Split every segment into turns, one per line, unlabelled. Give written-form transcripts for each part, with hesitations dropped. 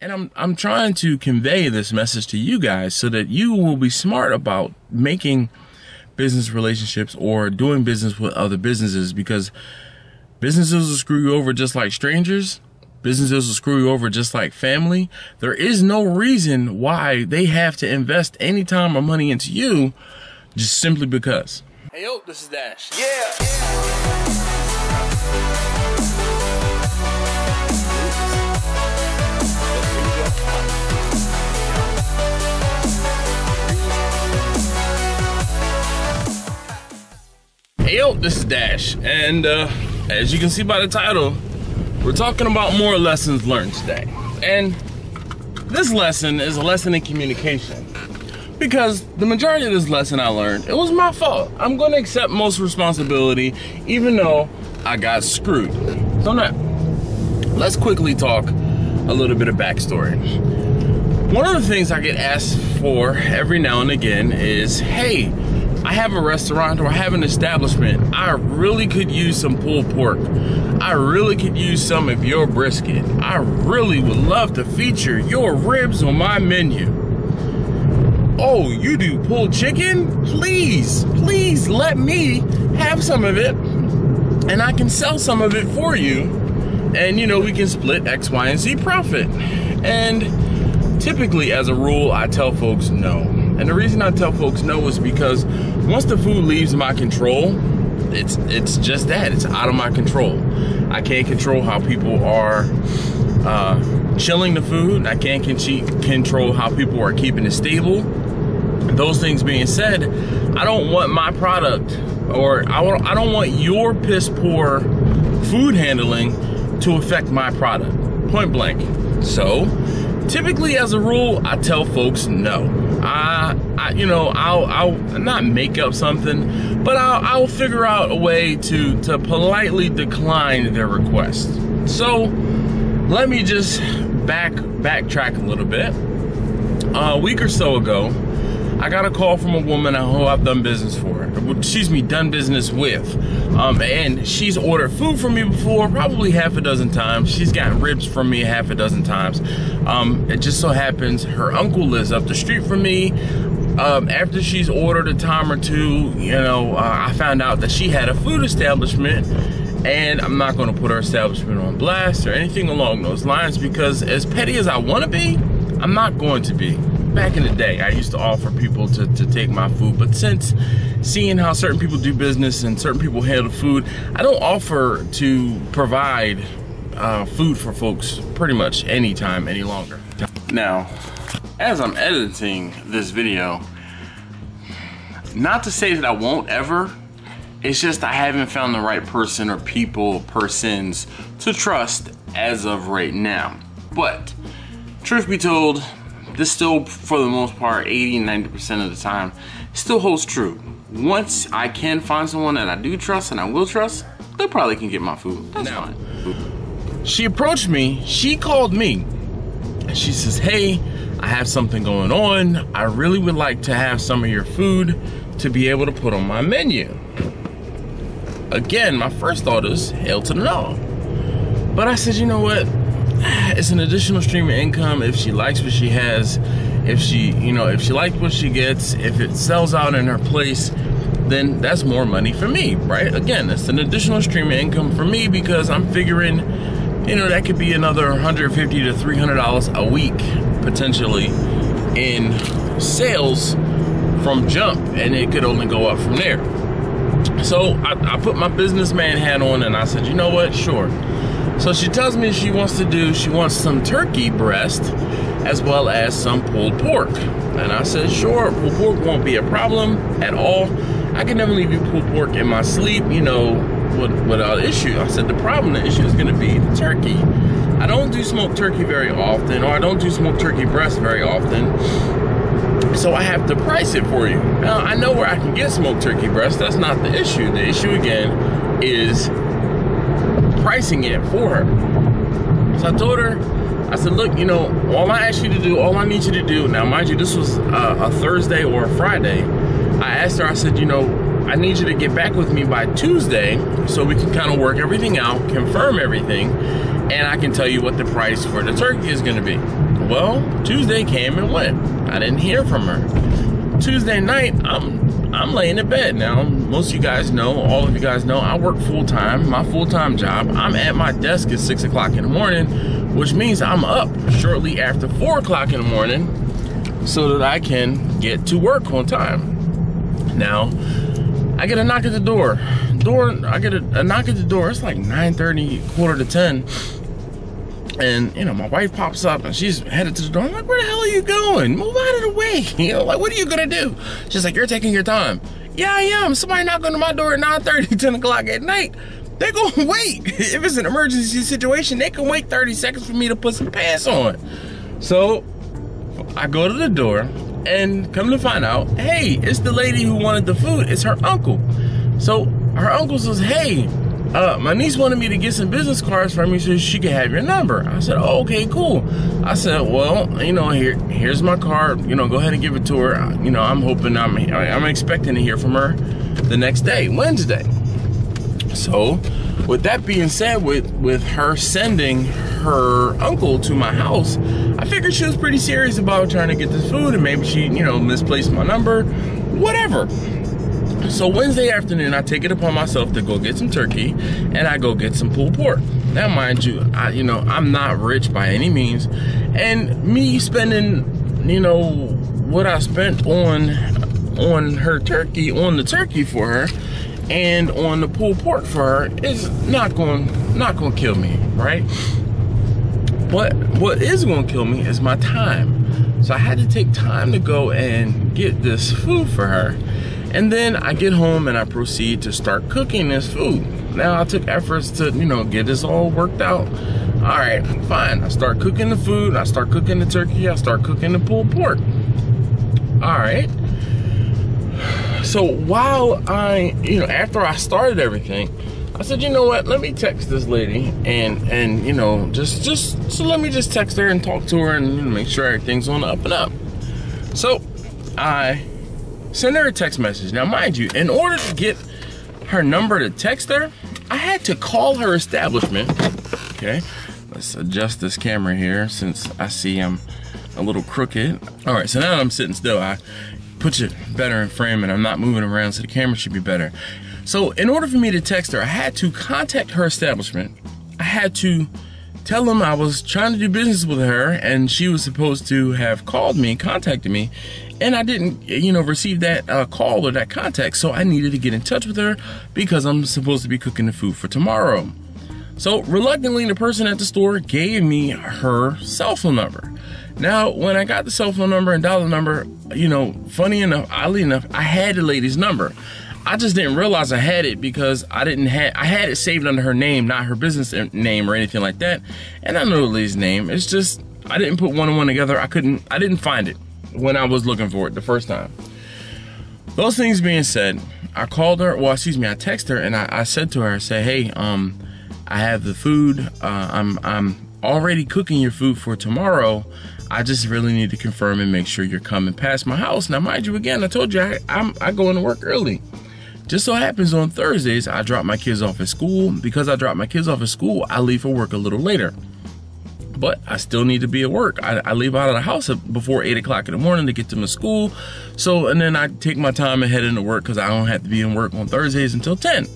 And I'm trying to convey this message to you guys so that you will be smart about making business relationships or doing business with other businesses, because businesses will screw you over just like strangers. Businesses will screw you over just like family. There is no reason why they have to invest any time or money into you just simply because. Hey, yo, this is Dash. Yeah. Hey, yo, this is Dash. And as you can see by the title, we're talking about more lessons learned today. And this lesson is a lesson in communication. Because the majority of this lesson I learned, it was my fault. I'm gonna accept most responsibility, even though I got screwed. So now, let's quickly talk a little bit of backstory. One of the things I get asked for every now and again is, hey, I have a restaurant or I have an establishment. I really could use some pulled pork. I really could use some of your brisket. I really would love to feature your ribs on my menu. Oh, you do pulled chicken? Please let me have some of it and I can sell some of it for you. And you know, we can split X, Y, and Z profit. And typically as a rule, I tell folks no. And the reason I tell folks no is because once the food leaves my control, it's just that, it's out of my control. I can't control how people are chilling the food. I can't control how people are keeping it stable. Those things being said, I don't want my product, or I don't want your piss poor food handling to affect my product, point blank. So typically as a rule, I tell folks no. I'll not make up something, but I'll figure out a way to politely decline their request. So let me just backtrack a little bit. A week or so ago, I got a call from a woman who I've done business with. And she's ordered food from me before, probably half a dozen times. She's got ribs from me half a dozen times. It just so happens her uncle lives up the street from me. After she's ordered a time or two, I found out that she had a food establishment, and I'm not gonna put her establishment on blast or anything along those lines, because as petty as I wanna be, I'm not going to be. Back in the day, I used to offer people to take my food, but since seeing how certain people do business and certain people handle food, I don't offer to provide food for folks pretty much anytime any longer. Now, as I'm editing this video, not to say that I won't ever, it's just I haven't found the right person or persons to trust as of right now. But truth be told, this still, for the most part, 80-90% of the time, still holds true. Once I can find someone that I do trust and I will trust, they probably can get my food. That's fine. She approached me, she called me, and she says, hey, I have something going on. I really would like to have some of your food to be able to put on my menu. Again, my first thought is, hell to the no. But I said, you know what? It's an additional stream of income. If she likes what she has, if she likes what she gets, if it sells out in her place, then that's more money for me, right? Again, it's an additional stream of income for me, because I'm figuring, that could be another $150 to $300 a week potentially in sales from jump, and it could only go up from there. So I put my businessman hat on and I said, you know what, sure. So she tells me she wants some turkey breast as well as some pulled pork. And I said, sure, pulled pork won't be a problem at all. I can never leave you pulled pork in my sleep, without issue. I said, the issue is gonna be the turkey. I don't do smoked turkey very often, or I don't do smoked turkey breast very often. So I have to price it for you. Now, I know where I can get smoked turkey breast. That's not the issue. The issue, again, is pricing it for her. So I told her, I said, look, all I need you to do, now mind you, this was a Thursday or a Friday. I asked her, I said, I need you to get back with me by Tuesday so we can kind of work everything out, confirm everything, and I can tell you what the price for the turkey is gonna be. Well, Tuesday came and went. I didn't hear from her. Tuesday night, I'm laying in bed. Now, most of you guys know, all of you guys know, I work full-time, my full-time job. I'm at my desk at 6 o'clock in the morning, which means I'm up shortly after 4 o'clock in the morning so that I can get to work on time. Now, I get a knock at the door. I get a knock at the door. It's like 9:30, quarter to 10. And, you know, my wife pops up and she's headed to the door. I'm like, where the hell are you going? Move out of the way. You know, like, what are you gonna do? She's like, you're taking your time. Yeah, I am. Somebody knock on my door at 9:30, 10 o'clock at night. They're gonna wait. If it's an emergency situation, they can wait 30 seconds for me to put some pants on. So I go to the door and come to find out, hey, it's the lady who wanted the food. It's her uncle. So her uncle says, hey, my niece wanted me to get some business cards from you so she could have your number. I said, oh, okay, cool. I said, well, you know, here's my card. You know, go ahead and give it to her. You know, I'm expecting to hear from her the next day, Wednesday. So, with that being said, with her sending her uncle to my house, I figured she was pretty serious about trying to get this food, and maybe she, you know, misplaced my number, whatever. So Wednesday afternoon, I take it upon myself to go get some turkey, and I go get some pulled pork. Now, mind you, I'm not rich by any means, and me spending, you know, what I spent on her turkey, on the turkey for her, and on the pulled pork for her is not going to kill me, right? But what is going to kill me is my time. So I had to take time to go and get this food for her. And then I get home and I proceed to start cooking this food. Now I took efforts to, you know, get this all worked out. All right, fine. I start cooking the food. I start cooking the turkey. I start cooking the pulled pork. All right. So while after I started everything, I said, you know what? Let me text this lady and you know, so let me just text her and talk to her and, you know, make sure everything's on the up and up. So I send her a text message. Now, mind you, in order to get her number to text her, I had to call her establishment. Okay, let's adjust this camera here since I see I'm a little crooked. All right, so now I'm sitting still. I put you better in frame and I'm not moving around, so the camera should be better. So in order for me to text her, I had to contact her establishment. I had to tell them I was trying to do business with her and she was supposed to have called me, contacted me, and I didn't, you know, receive that call or that contact. So I needed to get in touch with her because I'm supposed to be cooking the food for tomorrow. So reluctantly, the person at the store gave me her cell phone number. Now, when I got the cell phone number and dialed the number, you know, funny enough, oddly enough, I had the lady's number. I just didn't realize I had it because I had it saved under her name, not her business name or anything like that. And I know the lady's name. It's just, I didn't put one and one together. I didn't find it when I was looking for it the first time. Those things being said, I called her, well, excuse me, I texted her and I said to her, hey, I have the food. I'm already cooking your food for tomorrow. I just really need to confirm and make sure you're coming past my house. Now, mind you, again, I told you I go into work early. Just so happens on Thursdays, I drop my kids off at school. Because I drop my kids off at school, I leave for work a little later. But I still need to be at work. I leave out of the house before 8 o'clock in the morning to get them to school. So, and then I take my time and head into work because I don't have to be in work on Thursdays until 10.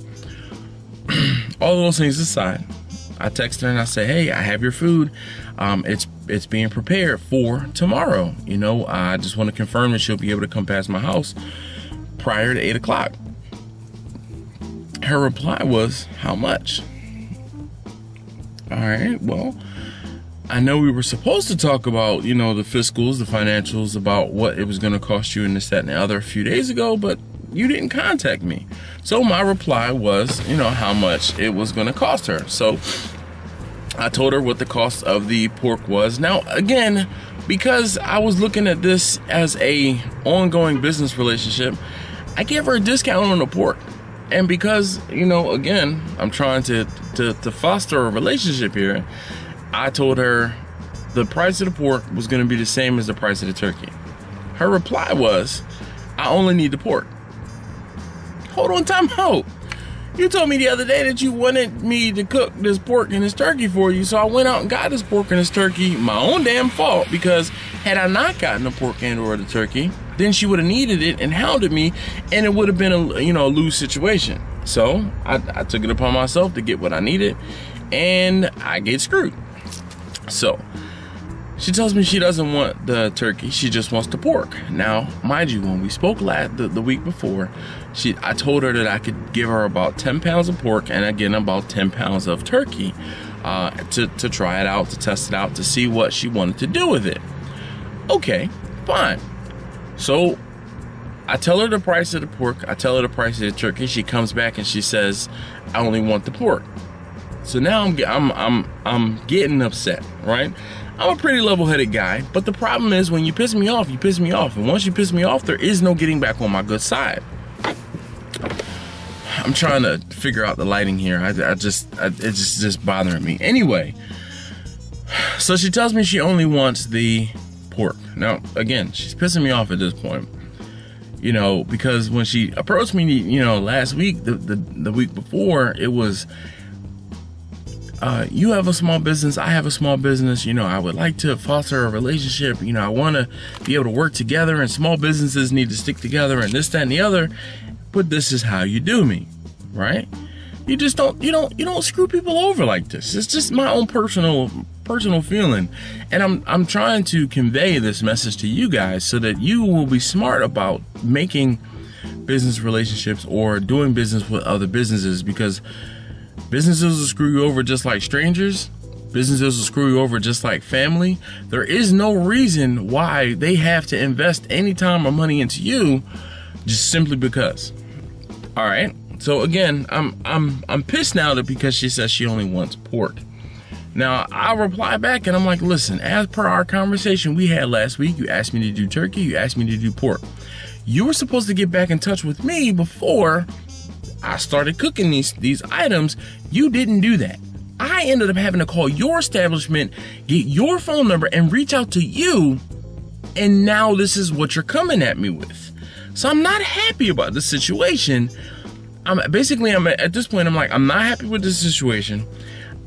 All those things aside, I text her and I say, hey, I have your food. It's being prepared for tomorrow. You know, I just want to confirm that she'll be able to come past my house prior to 8 o'clock. Her reply was, how much? All right, well, I know we were supposed to talk about, you know, the fiscals, the financials, about what it was going to cost you and this, that, and the other a few days ago, but you didn't contact me. So my reply was, you know, how much it was going to cost her. So I told her what the cost of the pork was. Now, again, because I was looking at this as a ongoing business relationship, I gave her a discount on the pork. And because, you know, again, I'm trying to foster a relationship here, I told her the price of the pork was going to be the same as the price of the turkey. Her reply was, I only need the pork. Hold on, time out. You told me the other day that you wanted me to cook this pork and this turkey for you, so I went out and got this pork and this turkey. My own damn fault, because had I not gotten the pork and or the turkey, then she would have needed it and hounded me, and it would have been a, you know, a lose situation. So I took it upon myself to get what I needed, and I get screwed. So she tells me she doesn't want the turkey, she just wants the pork. Now, mind you, when we spoke the week before, I told her that I could give her about 10 pounds of pork and again about 10 pounds of turkey to try it out, to test it out, to see what she wanted to do with it. Okay, fine. So I tell her the price of the pork, I tell her the price of the turkey. She comes back and she says, I only want the pork. So now I'm getting upset, right? I'm a pretty level-headed guy, but the problem is when you piss me off, you piss me off. And once you piss me off, there is no getting back on my good side. I'm trying to figure out the lighting here. It's just bothering me. Anyway, so she tells me she only wants the pork. Now, again, she's pissing me off at this point. You know, because when she approached me, you know, last week, the week before, it was, you have a small business, I have a small business, you know, I would like to foster a relationship, you know, I want to be able to work together, and small businesses need to stick together, and this, that, and the other, but this is how you do me, right? You just don't, you don't screw people over like this. It's just my own personal feeling, and I'm trying to convey this message to you guys so that you will be smart about making business relationships or doing business with other businesses, because businesses will screw you over just like strangers. Businesses will screw you over just like family. There is no reason why they have to invest any time or money into you just simply because. All right. So again, I'm pissed now that because she says she only wants pork. Now I reply back and I'm like, listen, as per our conversation we had last week, you asked me to do turkey, you asked me to do pork. You were supposed to get back in touch with me before I started cooking these items. You didn't do that. I ended up having to call your establishment, get your phone number, and reach out to you. And now this is what you're coming at me with. So I'm not happy about this situation. I'm at this point, I'm like, I'm not happy with this situation.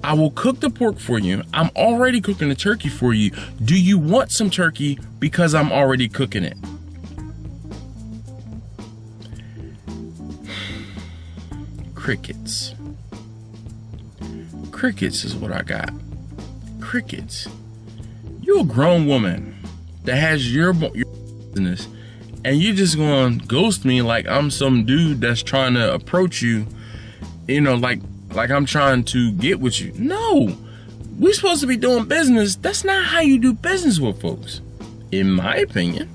I will cook the pork for you. I'm already cooking the turkey for you. Do you want some turkey because I'm already cooking it? Crickets. Crickets is what I got. Crickets. You're a grown woman that has your business, and you just gonna ghost me like I'm some dude that's trying to approach you, you know, like I'm trying to get with you. No, we're supposed to be doing business. That's not how you do business with folks, in my opinion.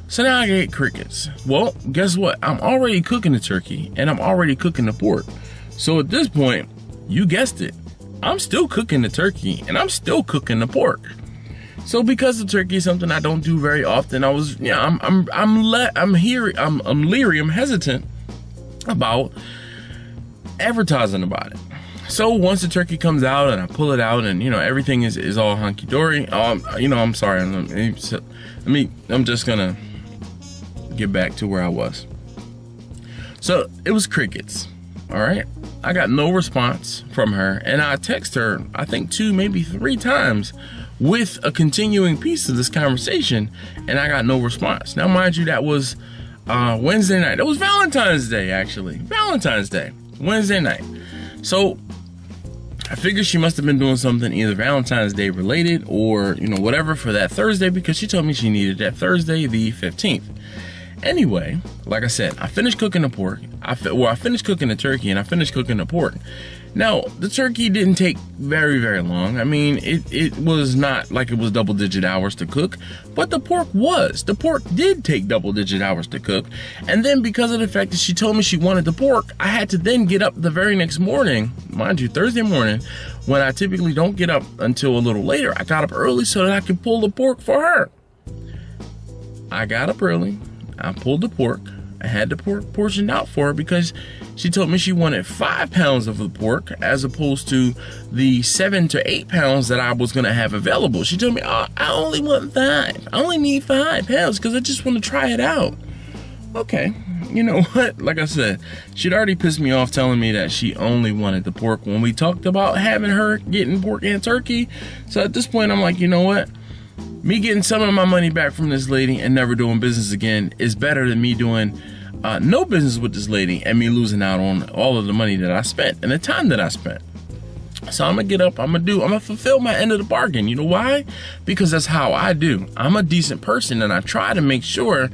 So now I get crickets. Well, guess what? I'm already cooking the turkey and I'm already cooking the pork. So at this point, you guessed it, I'm still cooking the turkey and I'm still cooking the pork. So because the turkey is something I don't do very often, I was, you know, I'm leery, I'm hesitant about advertising about it. So once the turkey comes out and I pull it out and, you know, everything is all hunky-dory, you know, I'm sorry, I'm just gonna get back to where I was. So it was crickets. All right, I got no response from her, and I text her, I think 2, maybe 3 times with a continuing piece of this conversation, and I got no response. Now, mind you, that was Wednesday night. That was Valentine's Day, actually. Valentine's Day, Wednesday night. So I figured she must have been doing something either Valentine's Day related or, you know, whatever for that Thursday, because she told me she needed that Thursday, the 15th. Anyway, like I said, I finished cooking the pork. I finished cooking the turkey and I finished cooking the pork. Now, the turkey didn't take very, very long. I mean, it was not like it was double-digit hours to cook, but the pork was. The pork did take double-digit hours to cook. And then because of the fact that she told me she wanted the pork, I had to then get up the very next morning, mind you, Thursday morning, when I typically don't get up until a little later. I got up early so that I could pull the pork for her. I got up early. I pulled the pork. I had the pork portioned out for her because she told me she wanted 5 pounds of the pork as opposed to the 7 to 8 pounds that I was going to have available. She told me, oh, I only want 5. I only need 5 pounds because I just want to try it out. Okay, you know what? Like I said, she'd already pissed me off telling me that she only wanted the pork when we talked about having her getting pork and turkey. So at this point, I'm like, you know what? Me getting some of my money back from this lady and never doing business again is better than me doing no business with this lady and me losing out on all of the money that I spent and the time that I spent. So I'm gonna get up, I'm gonna fulfill my end of the bargain. You know why? Because that's how I do. I'm a decent person, and I try to make sure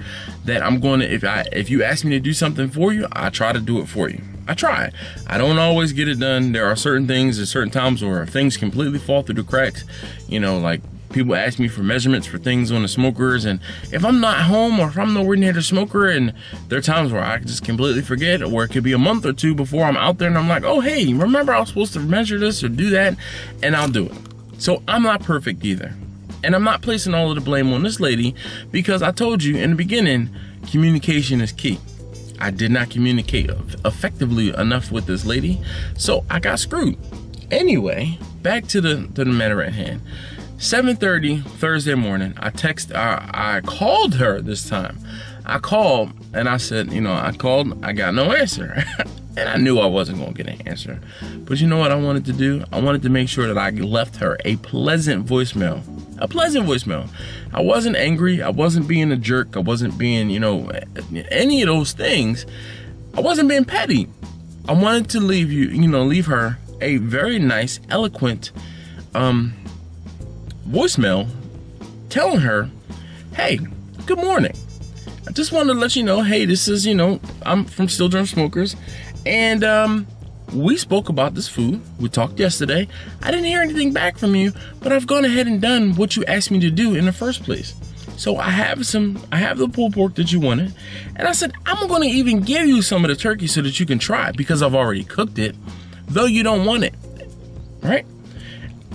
that I'm going to, if you ask me to do something for you, I try to do it for you. I try. I don't always get it done. There are certain things at certain times where things completely fall through the cracks. You know, like people ask me for measurements for things on the smokers, and if I'm not home or if I'm nowhere near the smoker, and there are times where I just completely forget, or it could be a month or two before I'm out there and I'm like, oh hey, remember I was supposed to measure this or do that, and I'll do it. So I'm not perfect either. And I'm not placing all of the blame on this lady, because I told you in the beginning, communication is key. I did not communicate effectively enough with this lady, so I got screwed. Anyway, back to the matter at hand. 7:30 Thursday morning, I called her this time. I called and I said, you know, I called, I got no answer. And I knew I wasn't gonna get an answer. But you know what I wanted to do? I wanted to make sure that I left her a pleasant voicemail. A pleasant voicemail. I wasn't angry, I wasn't being a jerk, I wasn't being, you know, any of those things. I wasn't being petty. I wanted to leave her a very nice, eloquent, voicemail telling her, hey, good morning. I just wanted to let you know, hey, this is, you know, I'm from Still Drum Smokers, and we spoke about this food. We talked yesterday. I didn't hear anything back from you, but I've gone ahead and done what you asked me to do in the first place. So I have the pulled pork that you wanted, and I said, I'm gonna even give you some of the turkey so that you can try it, because I've already cooked it, though you don't want it, right?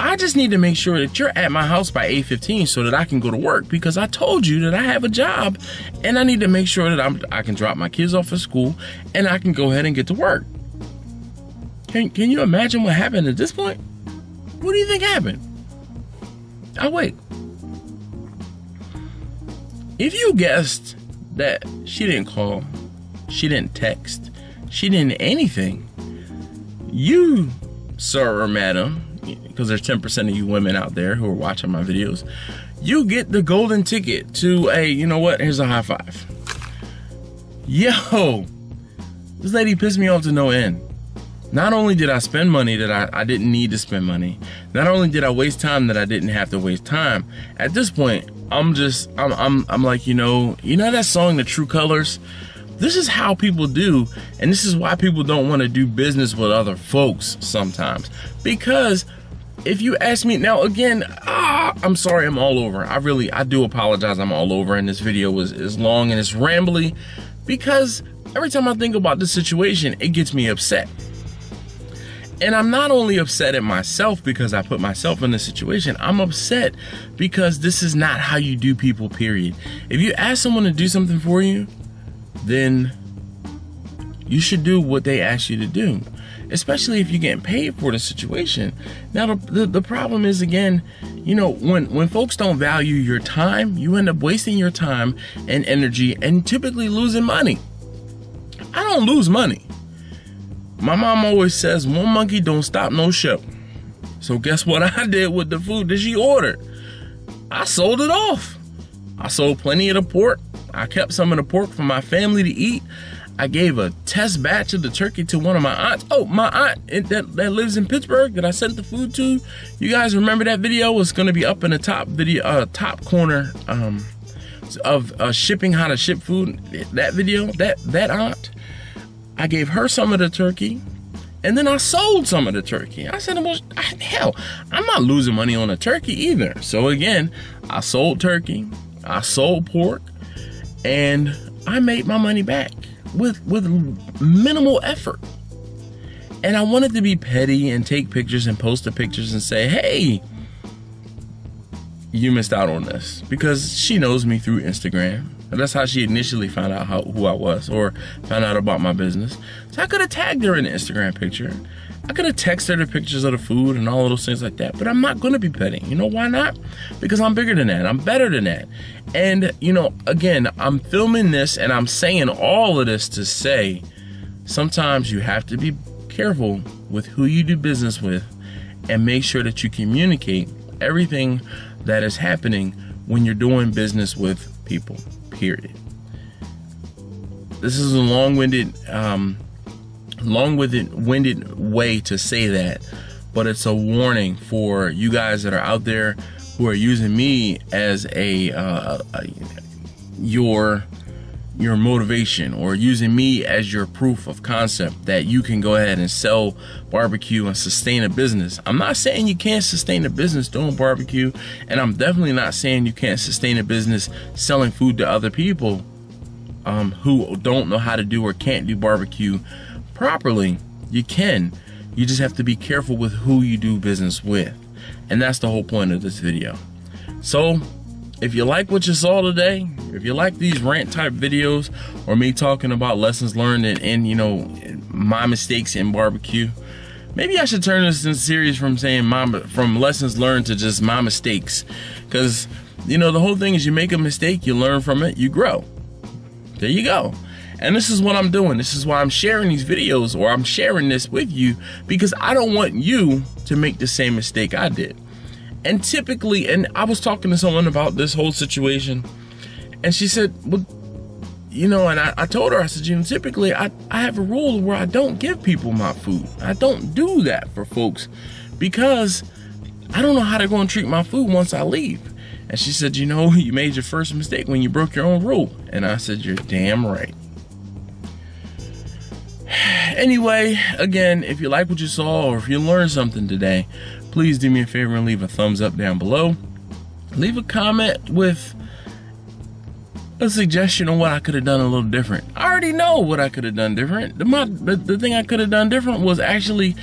I just need to make sure that you're at my house by 8:15 so that I can go to work, because I told you that I have a job and I need to make sure that I can drop my kids off at school and I can go ahead and get to work. Can you imagine what happened at this point? What do you think happened? I'll wait. If you guessed that she didn't call, she didn't text, she didn't anything, you, sir or madam, because there's 10% of you women out there who are watching my videos, you get the golden ticket to a, you know what, here's a high five. Yo, this lady pissed me off to no end. Not only did I spend money that I didn't need to spend money, not only did I waste time that I didn't have to waste time, at this point, I'm like, you know that song, The True Colors? This is how people do, and this is why people don't want to do business with other folks sometimes. Because if you ask me, now again, I'm sorry, I'm all over. I do apologize, I'm all over, and this video is long and it's rambly, because every time I think about this situation, it gets me upset. And I'm not only upset at myself because I put myself in this situation, I'm upset because this is not how you do people, period. If you ask someone to do something for you, then you should do what they ask you to do, especially if you're getting paid for the situation. Now, the problem is, again, you know, when folks don't value your time, you end up wasting your time and energy and typically losing money. I don't lose money. My mom always says, one monkey don't stop no show. So guess what I did with the food that she ordered? I sold it off. I sold plenty of the pork. I kept some of the pork for my family to eat. I gave a test batch of the turkey to one of my aunts. Oh, my aunt that lives in Pittsburgh that I sent the food to. You guys remember that video? It's going to be up in the top corner of shipping, how to ship food. That video, that aunt. I gave her some of the turkey, and then I sold some of the turkey. I said, well, hell, I'm not losing money on a turkey either. So again, I sold turkey, I sold pork, and I made my money back with minimal effort. And I wanted to be petty and take pictures and post the pictures and say, hey, you missed out on this, because she knows me through Instagram. And that's how she initially found out who I was, or found out about my business. So I could have tagged her in the Instagram picture, I could have texted her the pictures of the food and all of those things like that, but I'm not gonna be petty. You know why not? Because I'm bigger than that. I'm better than that. And, you know, again, I'm filming this and I'm saying all of this to say, sometimes you have to be careful with who you do business with and make sure that you communicate everything that is happening when you're doing business with people, period. This is a long-winded way to say that, but it's a warning for you guys that are out there who are using me as your motivation, or using me as your proof of concept that you can go ahead and sell barbecue and sustain a business. I'm not saying you can't sustain a business doing barbecue, and I'm definitely not saying you can't sustain a business selling food to other people who don't know how to do or can't do barbecue properly. You can. You just have to be careful with who you do business with. And that's the whole point of this video. So if you like what you saw today, if you like these rant type videos or me talking about lessons learned and you know, my mistakes in barbecue, maybe I should turn this in series from from lessons learned to just my mistakes. Because, you know, the whole thing is you make a mistake, you learn from it, you grow. There you go. And this is what I'm doing. This is why I'm sharing these videos, or I'm sharing this with you, because I don't want you to make the same mistake I did. And typically, and I was talking to someone about this whole situation, and she said, well, you know, and I told her, I said, you know, typically I have a rule where I don't give people my food. I don't do that for folks because I don't know how they're going to treat my food once I leave. And she said, you know, you made your first mistake when you broke your own rule. And I said, you're damn right. Anyway, again, if you like what you saw or if you learned something today, please do me a favor and leave a thumbs up down below. Leave a comment with a suggestion on what I could have done a little different. I already know what I could have done different. The thing I could have done different was actually,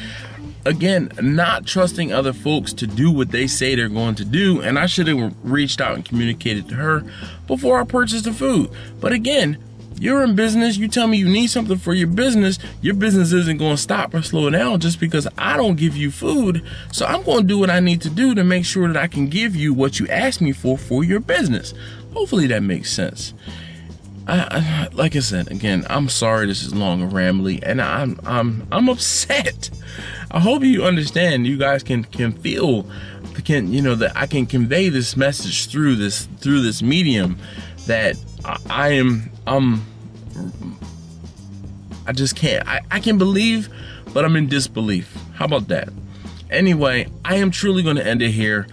again, not trusting other folks to do what they say they're going to do. And I should have reached out and communicated to her before I purchased the food. But again, you're in business. You tell me you need something for your business isn't going to stop or slow down just because I don't give you food. So I'm going to do what I need to do to make sure that I can give you what you asked me for your business. Hopefully that makes sense. Like I said, again, I'm sorry this is long and rambly, and I'm upset. I hope you understand. You guys can feel, you know, that I can convey this message through this medium, that I just can't. I can believe, but I'm in disbelief. How about that? Anyway, I am truly going to end it here.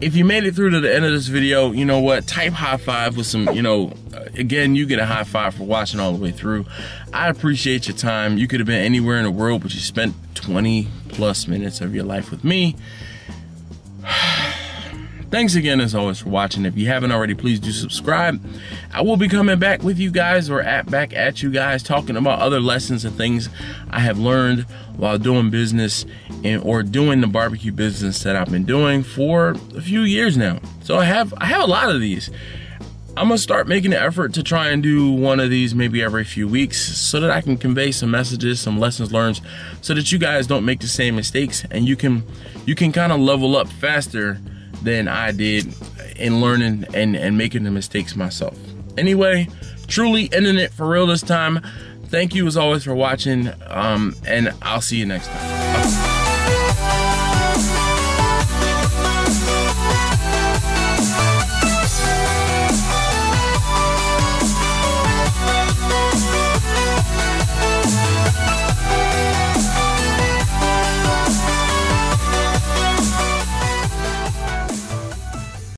If you made it through to the end of this video, you know what? Type high five with some, you know, again, you get a high five for watching all the way through. I appreciate your time. You could have been anywhere in the world, but you spent 20+ minutes of your life with me. Thanks again, as always, for watching. If you haven't already, please do subscribe. I will be coming back with you guys, or back at you guys, talking about other lessons and things I have learned while doing business or doing the barbecue business that I've been doing for a few years now. So I have a lot of these. I'm gonna start making an effort to try and do one of these maybe every few weeks, so that I can convey some messages, some lessons learned, so that you guys don't make the same mistakes, and you can kind of level up faster than I did in learning and making the mistakes myself. Anyway, truly ending it for real this time. Thank you as always for watching, and I'll see you next time.